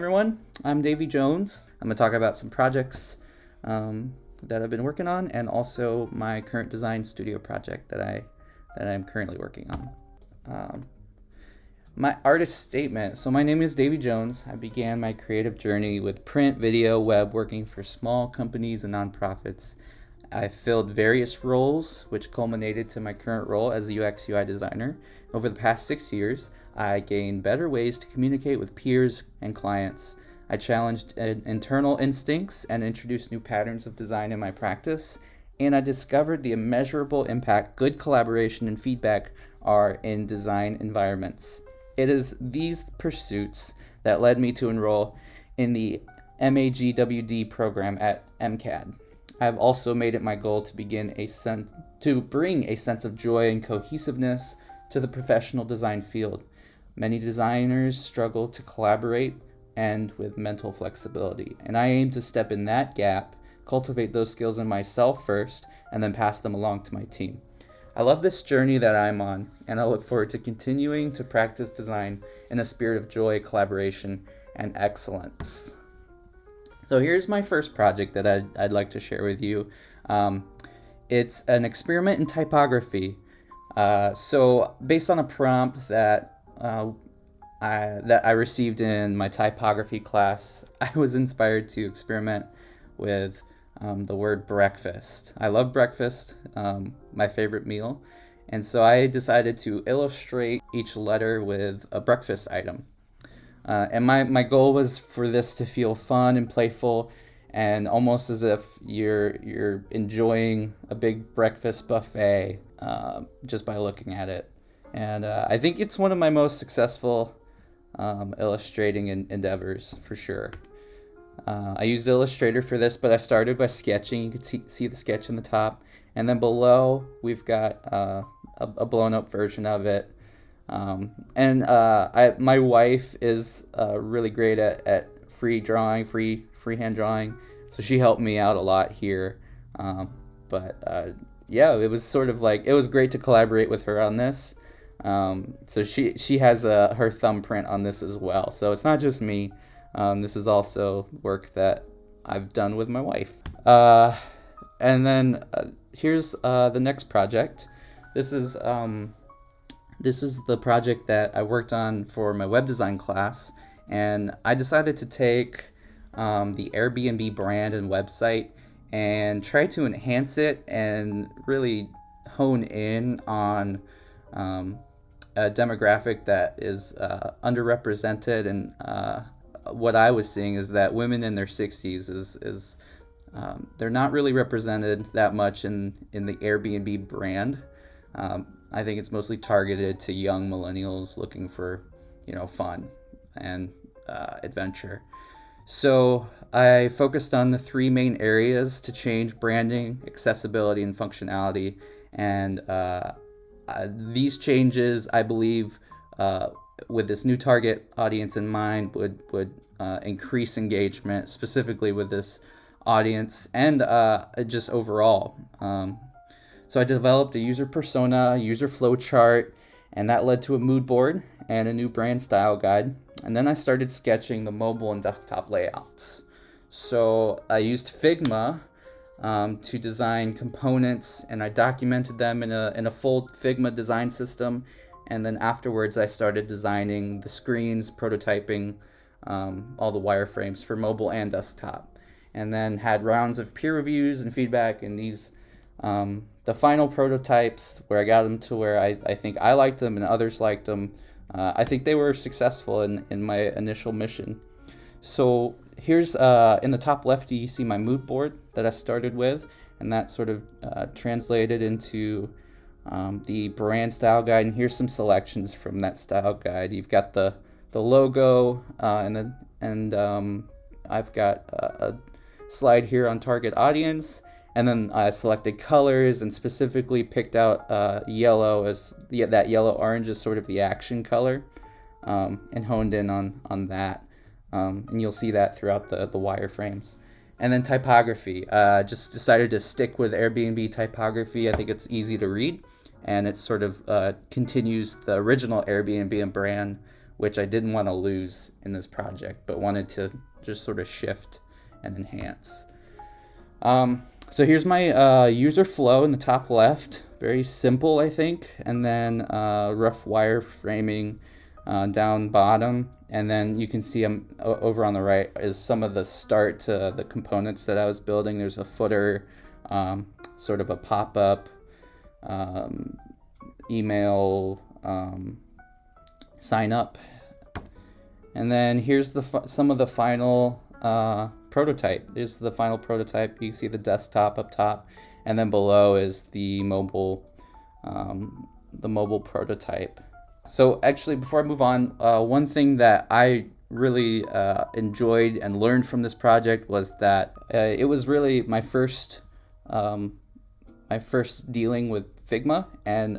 everyone. I'm Davey Jones. I'm going to talk about some projects that I've been working on, and also my current design studio project that I'm currently working on. My artist statement. So my name is Davey Jones. I began my creative journey with print, video, web, working for small companies and nonprofits. I filled various roles, which culminated to my current role as a UX UI designer. Over the past 6 years, I gained better ways to communicate with peers and clients. I challenged internal instincts and introduced new patterns of design in my practice. And I discovered the immeasurable impact good collaboration and feedback are in design environments. It is these pursuits that led me to enroll in the MAGWD program at MCAD. I have also made it my goal to bring a sense of joy and cohesiveness to the professional design field. Many designers struggle to collaborate and with mental flexibility, and I aim to step in that gap, cultivate those skills in myself first, and then pass them along to my team. I love this journey that I'm on, and I look forward to continuing to practice design in a spirit of joy, collaboration, and excellence. So here's my first project that I'd like to share with you. It's an experiment in typography. So based on a prompt that I received in my typography class, I was inspired to experiment with the word breakfast. I love breakfast, my favorite meal. And so I decided to illustrate each letter with a breakfast item. And my goal was for this to feel fun and playful, and almost as if you're enjoying a big breakfast buffet just by looking at it. And I think it's one of my most successful illustrating endeavors for sure. I used Illustrator for this, but I started by sketching. You can see the sketch in the top, and then below we've got a blown up version of it. My wife is really great at freehand drawing, so she helped me out a lot here. It was sort of like, it was great to collaborate with her on this. So she has her thumbprint on this as well. So it's not just me. This is also work that I've done with my wife. And then here's the next project. This is the project that I worked on for my web design class, and I decided to take the Airbnb brand and website and try to enhance it and really hone in on a demographic that is underrepresented. And what I was seeing is that women in their 60s is they're not really represented that much in the Airbnb brand. I think it's mostly targeted to young millennials looking for, fun and adventure. So I focused on the three main areas to change: branding, accessibility, and functionality. And these changes, I believe, with this new target audience in mind, would increase engagement, specifically with this audience, and just overall. So I developed a user persona, user flow chart, and that led to a mood board and a new brand style guide. And then I started sketching the mobile and desktop layouts. So I used Figma to design components, and I documented them in a full Figma design system. And then afterwards, I started designing the screens, prototyping all the wireframes for mobile and desktop. And then had rounds of peer reviews and feedback, and these the final prototypes, where I got them to where I think I liked them and others liked them. I think they were successful in my initial mission. So here's in the top left, you see my mood board that I started with, and that sort of translated into the brand style guide. And here's some selections from that style guide. You've got the logo, and I've got a slide here on target audience. And then I selected colors and specifically picked out yellow as that yellow-orange is sort of the action color, and honed in on that. And you'll see that throughout the wireframes. And then typography. Just decided to stick with Airbnb typography. I think it's easy to read, and it sort of continues the original Airbnb and brand which I didn't want to lose in this project, but wanted to just sort of shift and enhance. So here's my user flow in the top left. Very simple, I think. And then rough wireframing down bottom. And then you can see over on the right is some of the start to the components that I was building. There's a footer, sort of a pop-up, email, sign up. And then here's some of the final prototype. This is the final prototype. You see the desktop up top, and then below is the mobile prototype. So actually, before I move on, one thing that I really enjoyed and learned from this project was that it was really my first dealing with Figma, and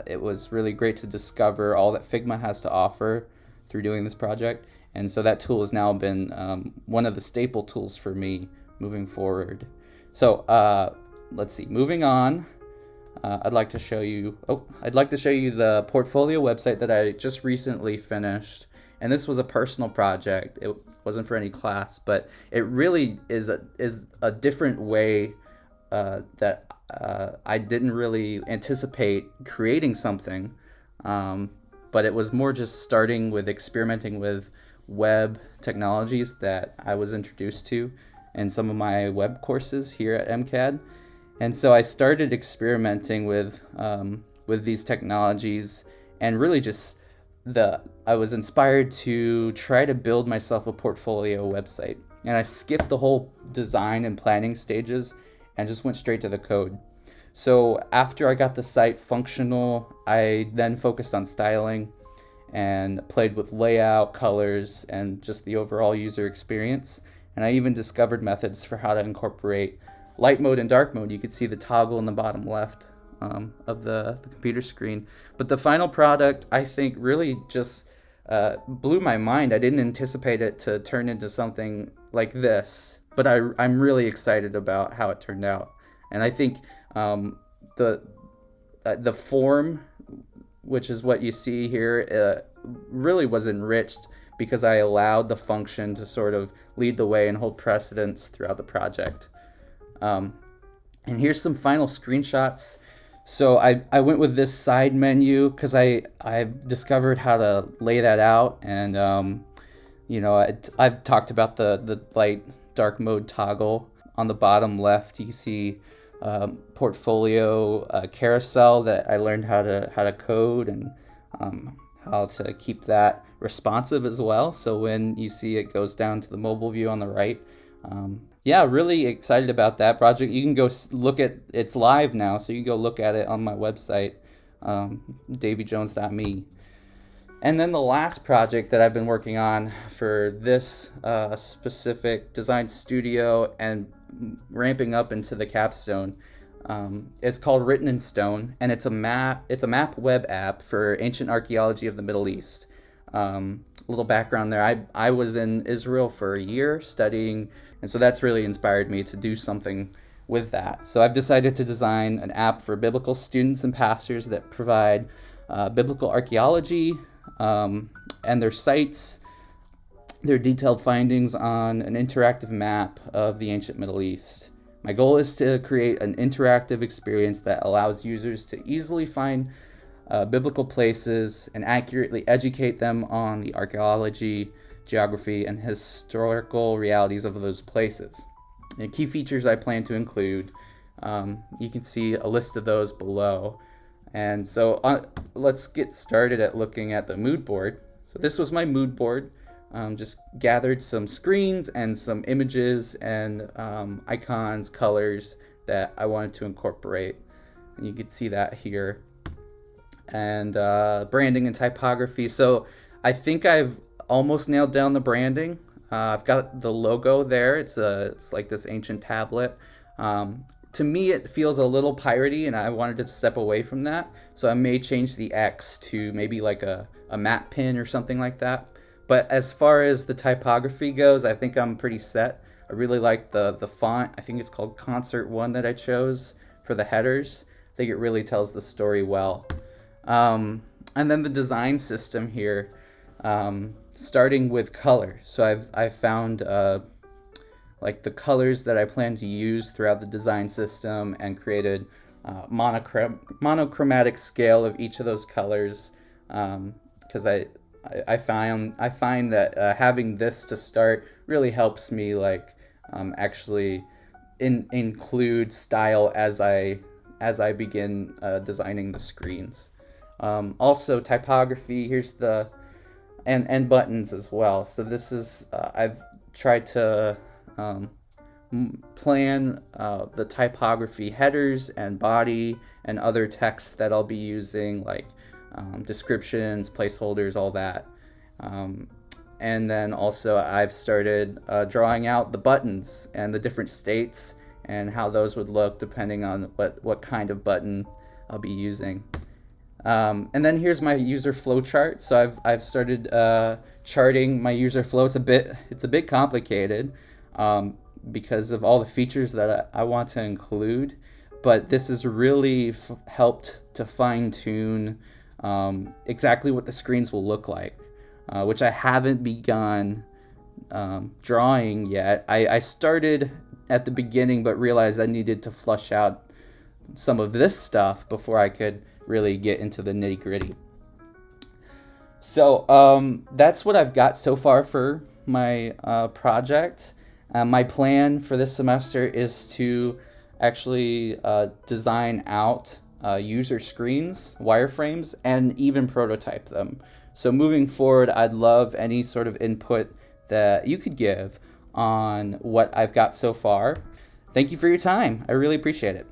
it was really great to discover all that Figma has to offer through doing this project. And so that tool has now been one of the staple tools for me moving forward. So let's see, moving on, I'd like to show you the portfolio website that I just recently finished. And this was a personal project. It wasn't for any class, but it really is a different way that I didn't really anticipate creating something. But it was more just starting with experimenting with web technologies that I was introduced to in some of my web courses here at MCAD. And so I started experimenting with these technologies, and really just I was inspired to try to build myself a portfolio website. And I skipped the whole design and planning stages and just went straight to the code. So after I got the site functional, I then focused on styling and played with layout, colors, and just the overall user experience. And I even discovered methods for how to incorporate light mode and dark mode. You could see the toggle in the bottom left of the computer screen. But the final product, I think, really just blew my mind. I didn't anticipate it to turn into something like this, but I'm really excited about how it turned out. And I think the form, which is what you see here, really was enriched because I allowed the function to sort of lead the way and hold precedence throughout the project. And here's some final screenshots. So I went with this side menu because I discovered how to lay that out. And, I've talked about the light dark mode toggle. On the bottom left, you see portfolio carousel that I learned how to code, and how to keep that responsive as well. So when you see it goes down to the mobile view on the right. Really excited about that project. You can go look at it's live now, so you can go look at it on my website, daveyjones.me. And then the last project that I've been working on for this specific design studio and ramping up into the capstone is called Written in Stone, and it's a map web app for ancient archaeology of the Middle East. Little background there, I was in Israel for a year studying, and so that's really inspired me to do something with that. So I've decided to design an app for biblical students and pastors that provide biblical archaeology and their sites, their detailed findings on an interactive map of the ancient Middle East. My goal is to create an interactive experience that allows users to easily find biblical places and accurately educate them on the archaeology, geography, and historical realities of those places. And key features I plan to include, you can see a list of those below. And so let's get started at looking at the mood board. So this was my mood board. Just gathered some screens and some images and icons, colors that I wanted to incorporate. And you can see that here. And branding and typography. So I think I've almost nailed down the branding. I've got the logo there. It's like this ancient tablet. To me, it feels a little piratey, and I wanted to step away from that. So I may change the X to maybe like a matte pin or something like that. But as far as the typography goes, I think I'm pretty set. I really like the font. I think it's called Concert One that I chose for the headers. I think it really tells the story well. And then the design system here. starting with color. So I've found like the colors that I plan to use throughout the design system and created monochromatic scale of each of those colors, because I find that having this to start really helps me like actually include style as I begin designing the screens. Also typography. Here's the and buttons as well. So this is I've tried to plan the typography headers and body and other texts that I'll be using, like descriptions, placeholders, all that. And then also I've started drawing out the buttons and the different states and how those would look depending on what kind of button I'll be using. And then here's my user flow chart. So I've started charting my user flow. It's a bit complicated because of all the features that I want to include, but this has really helped to fine tune exactly what the screens will look like, which I haven't begun drawing yet. I started at the beginning, but realized I needed to flush out some of this stuff before I could really get into the nitty gritty. So that's what I've got so far for my project. My plan for this semester is to actually design out user screens, wireframes, and even prototype them. So moving forward, I'd love any sort of input that you could give on what I've got so far. Thank you for your time. I really appreciate it.